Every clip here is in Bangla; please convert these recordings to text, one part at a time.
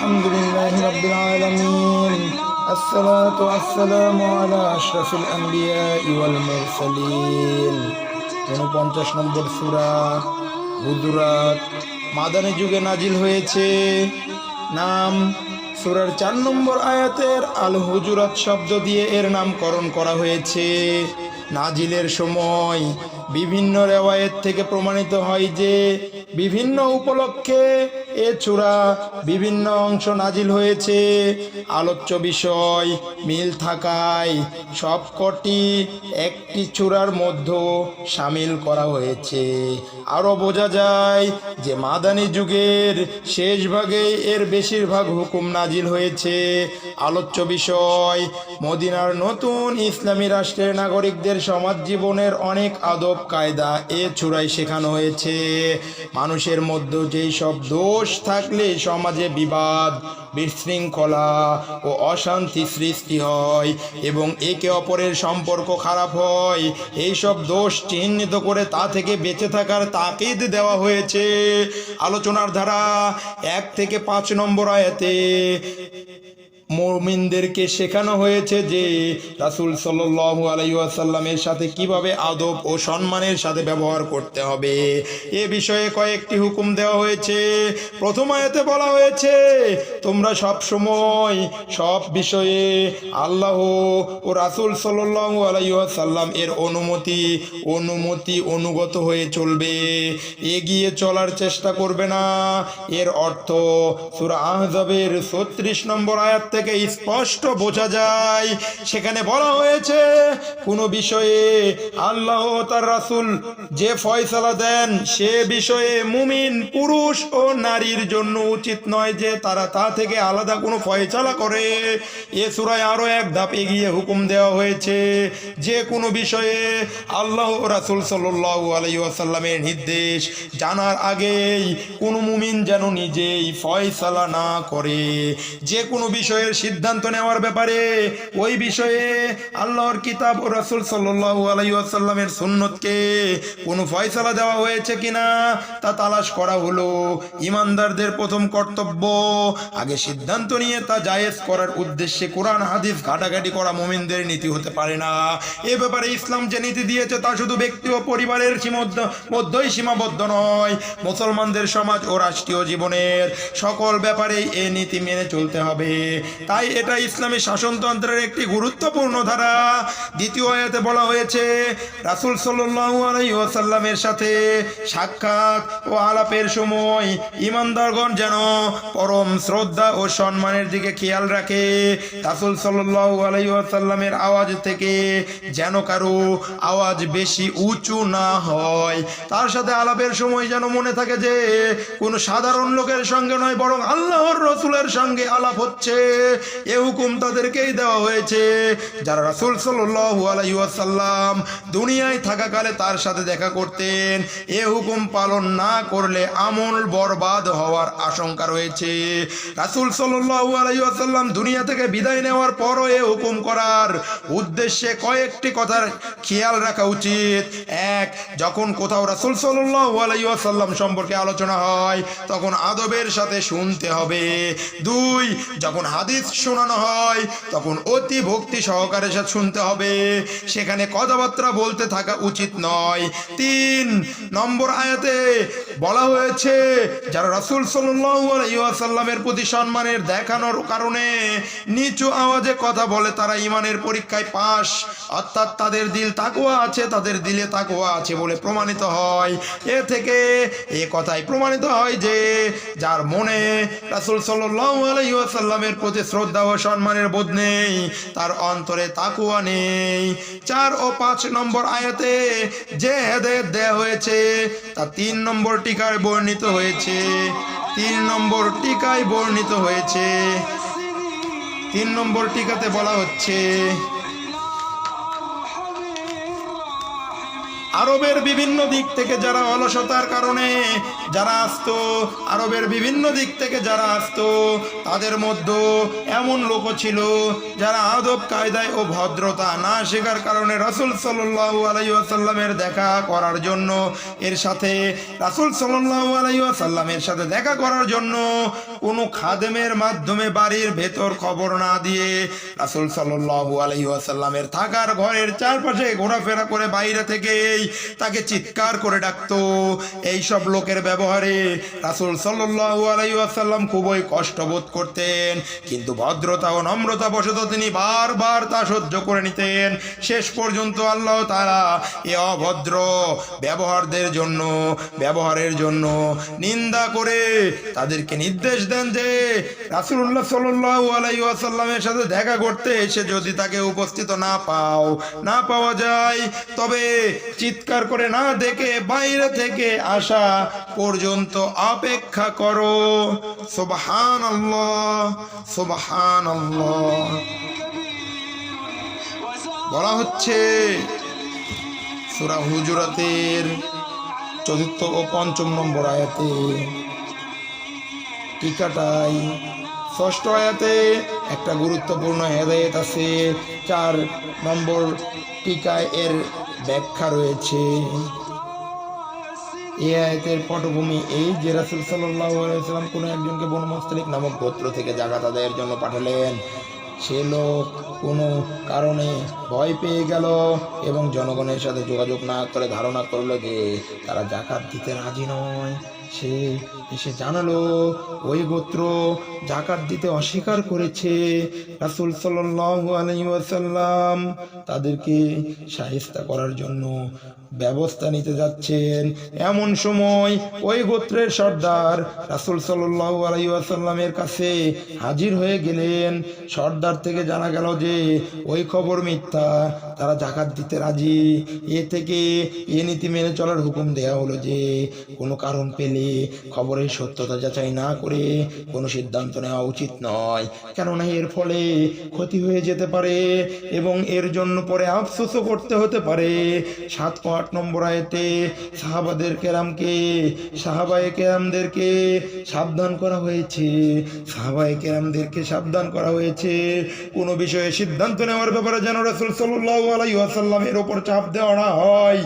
আলহামদুলিল্লাহি রাব্বিল আলামিন আসসালাতু ওয়াসসালামু আলা আশরাফিল আম্বিয়া ওয়াল মুরসালিন। ৪৯ নম্বর সূরা হুজুরাত মাদানী যুগে নাজিল হয়েছে। নাম সূরার ৪ নম্বর আয়াতের আল হুজুরাত শব্দ দিয়ে এর নামকরণ করা হয়েছে। নাজিলের সময় বিভিন্ন রেওয়ায়েত থেকে প্রমাণিত হয় যে বিভিন্ন উপলক্ষে এ সূরা বিভিন্ন অংশ নাজিল হয়েছে। আলোচ্য বিষয় মিল থাকায় সবকটি একটি সূরার মধ্যে শামিল করা হয়েছে। আরও বোঝা যায় যে মাদানী যুগের শেষ ভাগে এর বেশিরভাগ হুকুম নাজিল হয়েছে। আলোচ্য বিষয় মদিনার নতুন ইসলামী রাষ্ট্রের নাগরিকদের সমাজ জীবনের অনেক আদব কায়দা এ সূরায় শেখানো হয়েছে। মানুষের মধ্যে যেই সব দোষ থাকলে সমাজে বিবাদ, বিশৃঙ্খলা ও অশান্তি সৃষ্টি হয় এবং একে অপরের সম্পর্ক খারাপ হয়, এইসব দোষ চিহ্নিত করে তা থেকে বেঁচে থাকার তাকিদ দেওয়া হয়েছে। আলোচনার ধারা ১ থেকে ৫ নম্বর আয়াতে মুমিনদেরকে শেখানো হয়েছে যে রাসূল সাল্লাল্লাহু আলাইহি ওয়াসাল্লামের সাথে কিভাবে আদব ও সম্মানের সাথে ব্যবহার করতে হবে এ বিষয়ে কয়েকটি হুকুম দেওয়া হয়েছে। প্রথম আয়াতে বলা হয়েছে, তোমরা সব সময় সব বিষয়ে আল্লাহ ও রাসূল সাল্লাল্লাহু আলাইহি ওয়াসাল্লাম এর অনুগত হয়ে চলবে, এগিয়ে চলার চেষ্টা করবে না। এর অর্থ সূরা আহজাবের ৩৬ নম্বর আয়াত থেকে স্পষ্ট বোঝা যায়। সেখানে বলা হয়েছে, কোনো বিষয়ে আল্লাহ ও তার রাসূল যে ফয়সালা দেন সে বিষয়ে মুমিন পুরুষ ও নারীর জন্য উচিত নয় যে তারা তা থেকে আলাদা কোনো ফয়সালা করে। এ সূরায় আরো এক ধাপ এগিয়ে হুকুম দেওয়া হয়েছে, যে কোনো বিষয়ে আল্লাহ ও রাসূল সাল্লাল্লাহু আলাইহি ওয়াসাল্লামের নির্দেশ জানার আগেই কোনো মুমিন যেন নিজেই ফয়সালা না করে। যে কোনো বিষয়ের সিদ্ধান্ত নেওয়ার ব্যাপারে ওই বিষয়ে আল্লাহর কিতাব ও রাসূল সাল্লাল্লাহু আলাইহি ওয়াসাল্লামের সুন্নতকে কোনো ফয়সালা দেওয়া হয়েছে কিনা তা তালাশ করা হলো ঈমানদারদের প্রথম কর্তব্য। আগে সিদ্ধান্ত নিয়ে তা জায়েজ করার উদ্দেশ্যে কোরআন হাদিস ঘাটাঘাটি করা মুমিনদের নীতি হতে পারে না। এ ব্যাপারে ইসলাম যে নীতি দিয়েছে তা শুধু ব্যক্তি ও পরিবারের মধ্যেই সীমাবদ্ধ নয়, মুসলমানদের সমাজ ও রাষ্ট্রীয় জীবনের সকল ব্যাপারেই এ নীতি মেনে চলতে হবে। তাই এটা ইসলামী শাসনতন্ত্রের একটি গুরুত্বপূর্ণ ধারা। দ্বিতীয় আয়াতে বলা হয়েছে, রাসূল সাল্লাল্লাহু আলাইহি ওয়াসাল্লামের সাথে সাক্ষাৎ ও আলাপের সময় ঈমানদারগণ যেন পরম শ্রদ্ধা ও সম্মানের দিকে খেয়াল রাখে। রাসূল সাল্লাল্লাহু আলাইহি ওয়াসাল্লামের আওয়াজ থেকে যেন কারো আওয়াজ বেশি উঁচু না হয়। তার সাথে আলাপের সময় যেন মনে থাকে যে কোনো সাধারণ লোকের সঙ্গে নয়, বরং আল্লাহর রাসূলের সঙ্গে আলাপ হচ্ছে। এ হুকুম তাদেরকেই দেওয়া হয়েছে যারা রাসূল সাল্লাল্লাহু আলাইহি ওয়াসাল্লাম দুনিয়ায় থাকাকালে তার সাথে দেখা করতেন। এ হুকুম পালন না করলে আমল বরবাদ হওয়ার আশঙ্কা রয়েছে। রাসূল সাল্লাল্লাহু আলাইহি ওয়াসাল্লাম দুনিয়া থেকে বিদায় নেওয়ার পরও এ হুকুম করার উদ্দেশ্যে কয়েকটি কথার খেয়াল রাখা উচিত। এক, যখন কোথাও রাসূল সাল্লাল্লাহু আলাইহি ওয়াসাল্লাম সম্পর্কে আলোচনা হয় তখন আদবের সাথে শুনতে হবে। দুই, যখন হাদিস শোনানো হয় তখন অতি ভক্তি সহকারে শুনতে হবে, সেখানে কথাবার্তা বলতে থাকা উচিত নয়। ৩ নম্বর আয়াতে বলা হয়েছে, যারা রাসূল সাল্লাল্লাহু আলাইহি ওয়াসাল্লামের প্রতি সম্মানের দেখানোর কারণে নিচু আওয়াজে কথা বলে তারা ঈমানের পরীক্ষায় পাস, অর্থাৎ তাদের দিল তাকওয়া আছে, তাদের দিলে তাকওয়া আছে বলে প্রমাণিত হয়। এ থেকে এ কথাই প্রমাণিত হয় যে যার মনে রাসূল সাল্লাল্লাহু আলাইহি ওয়াসাল্লামের প্রতি শ্রদ্ধা ও সম্মানের বোধ নেই, তার অন্তরে তাকওয়া নেই। ৪ ও ৫ নম্বর আয়াতে যে হেদায়েত দেয়া হয়েছে তা ৩ নম্বর টিকায় বর্ণিত হয়েছে। ৩ নম্বর টিকায় বর্ণিত হয়েছে। ৩ নম্বর টিকাতে বলা হচ্ছে, আরবের বিভিন্ন দিক থেকে যারা অলসতার কারণে যারা আসতো, আরবের বিভিন্ন দিক থেকে যারা আসতো, তাদের মধ্যে এমন লোকও ছিল যারা আদব কায়দায় ও ভদ্রতা না শেখার কারণে রাসূল সাল্লাল্লাহু আলাইহি ওয়াসাল্লামের দেখা করার জন্য এর সাথে রাসূল সাল্লাল্লাহু আলাইহি ওয়াসাল্লামের সাথে দেখা করার জন্য কোনো খাদেমের মাধ্যমে বাড়ির ভেতর খবর না দিয়ে রাসূল সাল্লাল্লাহু আলাইহি ওয়াসাল্লামের থাকার ঘরের চারপাশে ঘোরাফেরা করে বাইরে থেকেই তাকে চিৎকার করে ডাকতো। এই সব লোকের ব্যবহারে রাসূল সাল্লাল্লাহু আলাইহি ওয়াসাল্লাম খুবই কষ্ট বোধ করতেন, কিন্তু ভদ্রতা ও নম্রতা বশত তিনি বারবার তা সহ্য করে নিতেন। শেষ পর্যন্ত আল্লাহ তাআলা এই অভদ্র ব্যবহারের জন্য নিন্দা করে তাদেরকে নির্দেশ দেন যে রাসূলুল্লাহ সাল্লাল্লাহু আলাইহি ওয়াসাল্লামের সাথে দেখা করতে এসে যদি তাকে উপস্থিত না পাওয়া যায়, তবে চিৎকার করে না দেখে বাইরে থেকে আসা পর্যন্ত অপেক্ষা করো। সুবহানাল্লাহ, সুবহানাল্লাহ। বলা হচ্ছে সূরা হুজুরাতের ৪র্থ ও ৫ম নম্বর আয়াতে, টিকাটাই ৬ষ্ঠ আয়াতে একটা গুরুত্বপূর্ণ হেদায়েত আছে, ৪ নম্বর টিকায় এর ব্যাখ্যা রয়েছে। এই আয়াতের পটভূমি এই যে রাসূল সাল্লাল্লাহু আলাইহি ওয়াসাল্লাম কোনো একজনকে বনু মুস্তালিক নামক গোত্র থেকে যাকাত আদায়ের জন্য পাঠালেন। সে লোক কোনো কারণে ভয় পেয়ে গেল এবং জনগণের সাথে যোগাযোগ না করে ধারণা করলো যে তারা যাকাত দিতে রাজি নয়। সে এসে জানালো ওই গোত্র যাকাত দিতে অস্বীকার করেছে। রাসূল সাল্লাল্লাহু আলাইহি ওয়াসাল্লাম তাদেরকে শায়েস্তা করার জন্য ব্যবস্থা নিতে যাচ্ছেন। এমন সময় ওই গোত্রের সর্দার রাসূল সাল্লাল্লাহু আলাইহি ওয়াসাল্লামের কাছে হাজির হয়ে গেলেন। সর্দার থেকে জানা গেল যে ওই খবর মিথ্যা, তারা যাকাত দিতে রাজি। এ থেকে এ নীতি মেনে চলার হুকুম দেয়া হলো যে কোনো কারণ পেলে খবরের সত্যতা যাচাই না করে কোনো সিদ্ধান্ত নেওয়া উচিত নয়, কেননা এর ফলে ক্ষতি হয়ে যেতে পারে এবং এর জন্য পরে আফসোসও করতে হতে পারে। ৭ ও ৮ নম্বর আয়াতে সাহাবায়ে কেরামদেরকে সাবধান করা হয়েছে কোনো বিষয়ে সিদ্ধান্ত নেওয়ার ব্যাপারে যেন রাসূল সাল্লাল্লাহু আলাইহি ওয়াসাল্লামের উপর চাপ দেওয়া না হয়।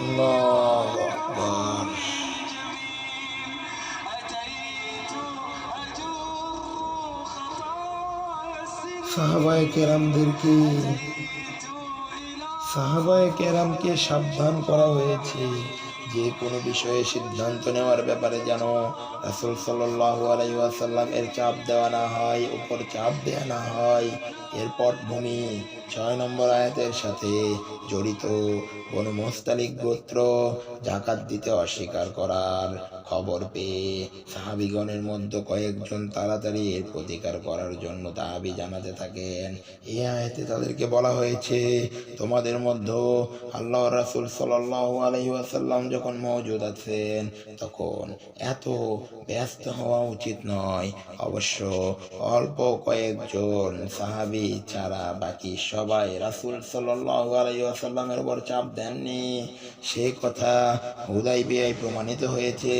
আল্লাহু আকবার। সাহাবায়ে কেরামকে সাবধান করা হয়েছে যে কোনো বিষয়ে সিদ্ধান্ত নেওয়ার ব্যাপারে যেন রাসূল সাল্লাল্লাহু আলাইহি ওয়াসাল্লাম এর চাপ দেওয়া না হয়। এর পটভূমি ৬ নম্বর আয়াতের সাথে জড়িত। বনু মুস্তালিক গোত্র যাকাত দিতে অস্বীকার করার খবর পেয়ে সাহাবীগণের মধ্যে কয়েকজন তাড়াতাড়ি এর প্রতিকার করার জন্য দাবি জানাতে থাকেন। এই আয়াতে তাদেরকে বলা হয়েছে, তোমাদের মধ্যে আল্লাহর রাসূল সাল্লাল্লাহু আলাইহি ওয়াসাল্লাম যখন মওজুদ আছেন তখন এত ব্যস্ত হওয়া উচিত নয়। অবশ্য অল্প কয়েকজন সাহাবী ছাড়া বাকি সবাই রাসূল সাল্লাল্লাহু আলাইহি ওয়াসাল্লামের উপর চাপ দেননি। সেই কথা হুদাইবিয়ায় প্রমাণিত হয়েছে।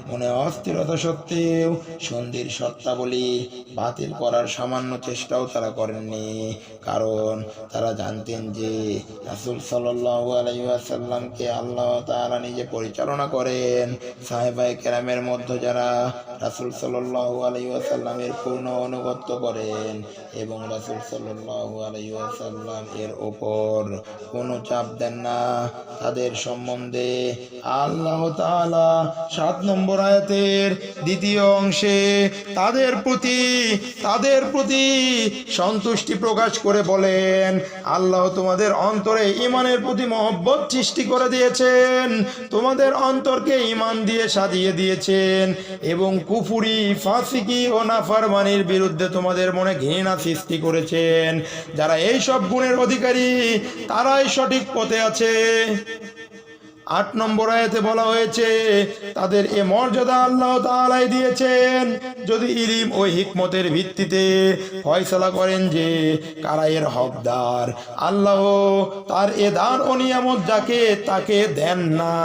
মনে অস্থিরতা সত্ত্বেও সন্ধির শর্তাবলী বাতিল করার সামান্য চেষ্টাও তারা করেননি, কারণ তারা জানতেন যে রাসূল সাল্লাল্লাহু আলাইহি ওয়াসাল্লামকে আল্লাহ তাআলা নিজে পরিচালনা করেন। সাহাবায়ে কেরামের মধ্যে যারা রাসূল সাল্লাল্লাহু আলাইহি ওয়াসাল্লামের পূর্ণ আনুগত্য করেন এবং রাসূল সাল্লাল্লাহু আলাইহি ওয়াসাল্লাম এর ওপর কোনো চাপ দেন না, তাদের সম্বন্ধে আল্লাহ তাআলা ৭ নম্বর আয়াতের ২য় অংশে তাদের প্রতি সন্তুষ্টি প্রকাশ করে বলেন, আল্লাহ তোমাদের অন্তরে ঈমানের প্রতি মহব্বত সৃষ্টি করে দিয়েছেন, তোমাদের অন্তরকে ঈমান দিয়ে সাজিয়ে দিয়েছেন এবং কুফরি, ফাসিকি ও নাফরমানির বিরুদ্ধে তোমাদের মনে ঘৃণা সৃষ্টি করেছেন। যারা এই সব গুণের অধিকারী তারাই সঠিক পথে আছে। 8 নম্বর আয়াতে বলা হয়েছে তাদের এ মর্যাদা আল্লাহ তাআলাই দিয়েছেন যদি ইলম ও হিকমতের ভিত্তিতে ফয়সালা করেন যে কারা এর হকদার। আল্লাহ তার এ দান ও নিয়ামত যাকে তাকে দেন না।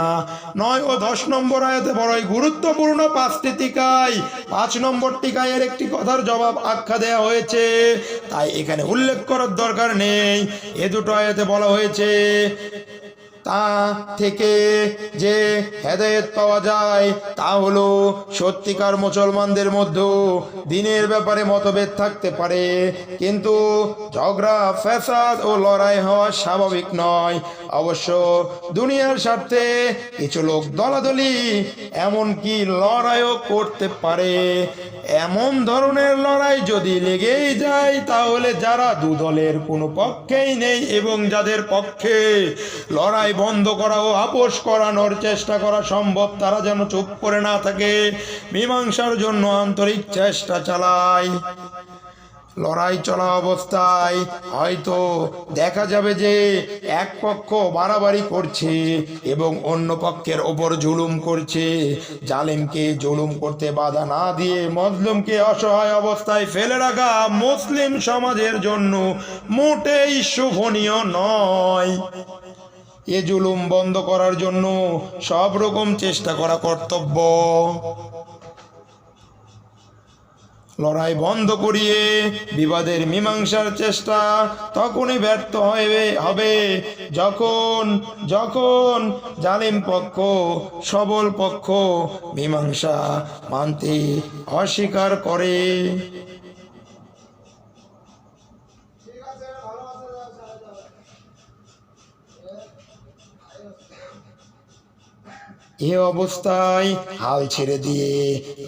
9 ও 10 নম্বর আয়াতে বড়ই গুরুত্বপূর্ণ 5টি টিকায় 5 নম্বর টিকায় এর একটি কথার জবাব আখ্যা দেওয়া হয়েছে, তাই এখানে উল্লেখ করার দরকার নেই। এ দুটো আয়াতে বলা হয়েছে তা থেকে যে হেদায়েত পাওয়া যায় তা হলো সত্যিকার মুসলমানদের মধ্যে দ্বীনের ব্যাপারে মতভেদ থাকতে পারে, কিন্তু ঝগড়া ফ্যাসাদ ও লড়াই হওয়া স্বাভাবিক নয়। অবশ্য দুনিয়ার স্বার্থে কিছু লোক দলাদলি এমনকি লড়াইও করতে পারে। এমন ধরনের লড়াই যদি লেগেই যায় তাহলে যারা দুদলের কোনো পক্ষেই নেই এবং যাদের পক্ষে লড়াই বন্ধ করা ও আপোষ করানোর চেষ্টা করা সম্ভব তারা যেন চুপ করে না থাকে, মীমাংসার জন্য আন্তরিক চেষ্টা চালায়। লড়াই চলা অবস্থায় হয়তো দেখা যাবে যে এক পক্ষ বাড়াবাড়ি করছে এবং অন্য পক্ষের ওপর জুলুম করছে। জালিমকে জুলুম করতে বাধা না দিয়ে মজলুমকে অসহায় অবস্থায় ফেলে রাখা মুসলিম সমাজের জন্য মোটেই শোভনীয় নয়। এ জুলুম বন্ধ করার জন্য সব রকম চেষ্টা করা কর্তব্য। লড়াই বন্ধ করিয়ে বিবাদের মীমাংসার চেষ্টা তখনই ব্যর্থ হবে যখন যখন জালিম পক্ষ সবল পক্ষ মীমাংসা মানতে অস্বীকার করে। এ অবস্থায় হাল ছেড়ে দিয়ে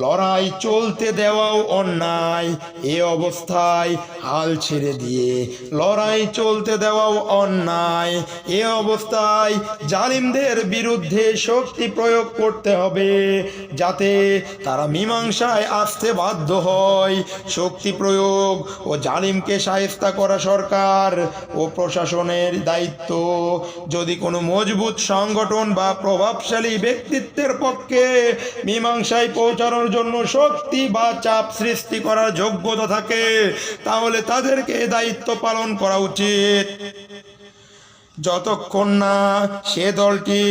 লড়াই চলতে দেওয়াও অন্যায়। এ অবস্থায় হাল ছেড়ে দিয়ে লড়াই চলতে দেওয়াও অন্যায়। এ অবস্থায় জালিমদের বিরুদ্ধে শক্তি প্রয়োগ করতে হবে যাতে তারা মীমাংসায় আসতে বাধ্য হয়। শক্তি প্রয়োগ ও জালিমকে শায়েস্তা করা সরকার ও প্রশাসনের দায়িত্ব। যদি কোনো মজবুত সংগঠন বা প্রভাবশালী ব্যক্তিত্বের পক্ষে মীমাংসায় পৌঁছানোর জন্য শক্তি বা চাপ সৃষ্টি করার যোগ্যতা থাকে তাহলে তাদেরকে দায়িত্ব পালন করা উচিত। যতক্ষণ না সে দলটি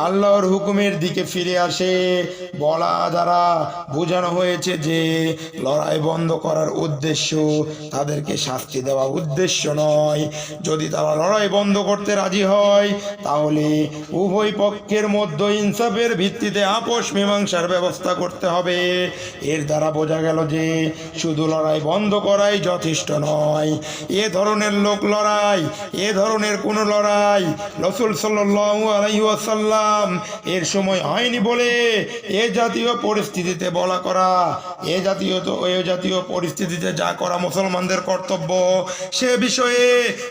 আল্লাহর হুকুমের দিকে ফিরে আসে। বলা দ্বারা বোঝানো হয়েছে যে লড়াই বন্ধ করার উদ্দেশ্য তাদেরকে শাস্তি দেওয়া উদ্দেশ্য নয়। যদি তারা লড়াই বন্ধ করতে রাজি হয় তাহলে উভয় পক্ষের মধ্যে ইনসাফের ভিত্তিতে আপোষ মীমাংসার ব্যবস্থা করতে হবে। এর দ্বারা বোঝা গেল যে শুধু লড়াই বন্ধ করাই যথেষ্ট নয়। এ ধরনের লোক লড়াই এ ধরনের কোনো লড়াই রাসূল সাল্লাল্লাহু আলাইহি ওয়াসাল্লাম এর সময় হয়নি বলে এ জাতীয় পরিস্থিতিতে বলা করা এ জাতীয় পরিস্থিতিতে যা করা মুসলমানদের কর্তব্য সে বিষয়ে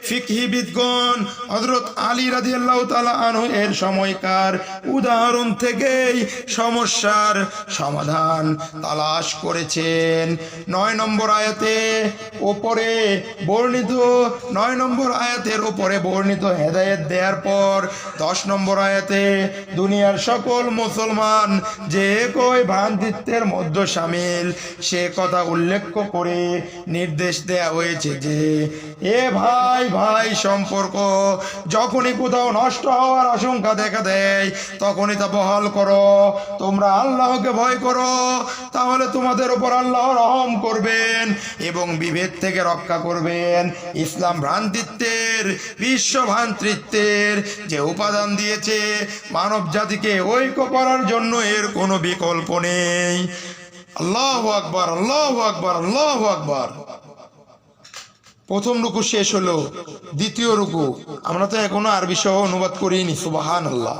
ফিকহিবিদগণ হযরত আলী রাদিয়াল্লাহু তাআলা আনহু এর সময়কার উদাহরণ থেকেই সমস্যার সমাধান তালাশ করেছেন। 9 নম্বর আয়াতের উপরে বর্ণিত হেদায়েত দেওয়ার পর 10 নম্বর আয়াতে দুনিয়ার সকল মুসলমান যে একই ভ্রান্তিত্বের মধ্যে শামিল সে কথা উল্লেখ করে নির্দেশ দেয়া হয়েছে যে এ ভাই ভাই সম্পর্ক যখনই কোথাও নষ্ট হওয়ার আশঙ্কা দেখা দেয় তখনই তা বহাল করো। তোমরা আল্লাহকে ভয় করো তাহলে তোমাদের উপর আল্লাহ রহম করবেন এবং বিভেদ থেকে রক্ষা করবেন। ইসলাম ভ্রান্তিত্বের বিশ্ব ভ্রাতৃত্বের যে উপাদান দিয়েছে মানব জাতিকে ঐক্য করার জন্য এর কোনো বিকল্প নেই। আল্লাহু আকবার, আল্লাহু আকবার, আল্লাহু আকবার। প্রথম রুকু শেষ হলো, দ্বিতীয় রুকু আমরা তো এখনো আরবি সহ অনুবাদ করিনি। সুবহানাল্লাহ।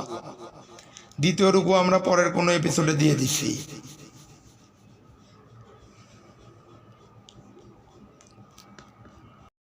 দ্বিতীয় রুকু আমরা পরের কোনো এপিসোডে দিয়ে দিচ্ছি।